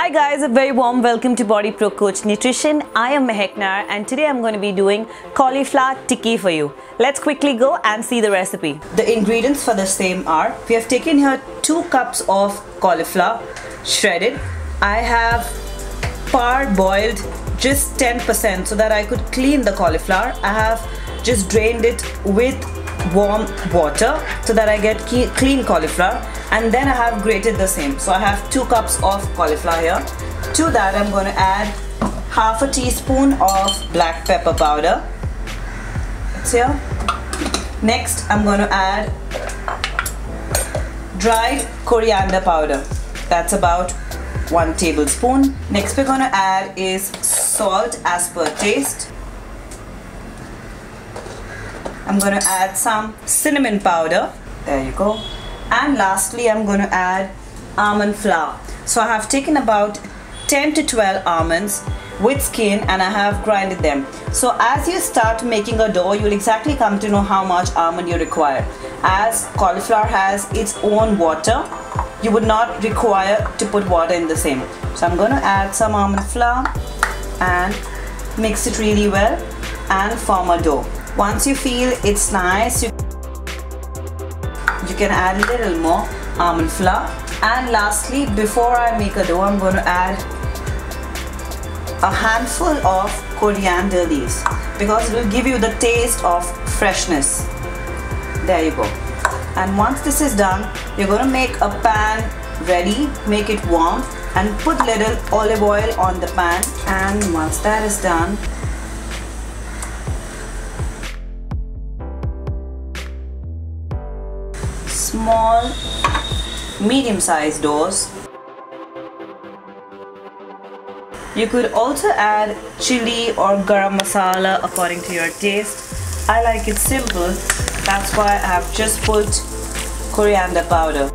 Hi guys, a very warm welcome to Body Pro Coach Nutrition. I am Mehak Nair and today I'm going to be doing cauliflower tikki for you. Let's quickly go and see the recipe. The ingredients for the same are, we have taken here 2 cups of cauliflower shredded. I have parboiled just 10% so that I could clean the cauliflower. I have just drained it with warm water so that I get clean cauliflower, and then I have grated the same. So I have 2 cups of cauliflower here. To that I'm going to add half a teaspoon of black pepper powder. It's here. Next I'm going to add dried coriander powder. That's about 1 tablespoon. Next we're going to add is salt as per taste. I'm going to add some cinnamon powder. There you go. And lastly I'm going to add almond flour. So I have taken about 10 to 12 almonds with skin and I have grinded them. So as you start making a dough, you'll exactly come to know how much almond you require. As cauliflower has its own water, you would not require to put water in the same. So I'm going to add some almond flour and mix it really well and form a dough. Once you feel it's nice, you can add a little more almond flour. And lastly, before I make a dough, I'm going to add a handful of coriander leaves because it will give you the taste of freshness. There you go. And once this is done, you're going to make a pan ready, make it warm and put little olive oil on the pan. And once that is done, small medium-sized doughs. You could also add chili or garam masala according to your taste. I like it simple, that's why I have just put coriander powder.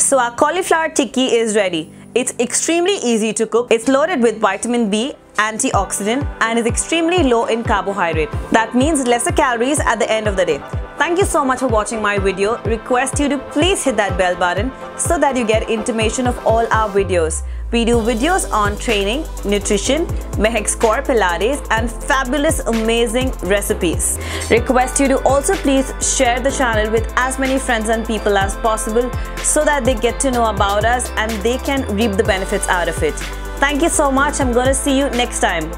So our cauliflower tikki is ready. It's extremely easy to cook. It's loaded with vitamin B, antioxidant, and is extremely low in carbohydrate. That means lesser calories at the end of the day. Thank you so much for watching my video. Request you to please hit that bell button so that you get intimation of all our videos. We do videos on training, nutrition, Mehak's core Pilates and fabulous amazing recipes. Request you to also please share the channel with as many friends and people as possible so that they get to know about us and they can reap the benefits out of it. Thank you so much. I'm going to see you next time.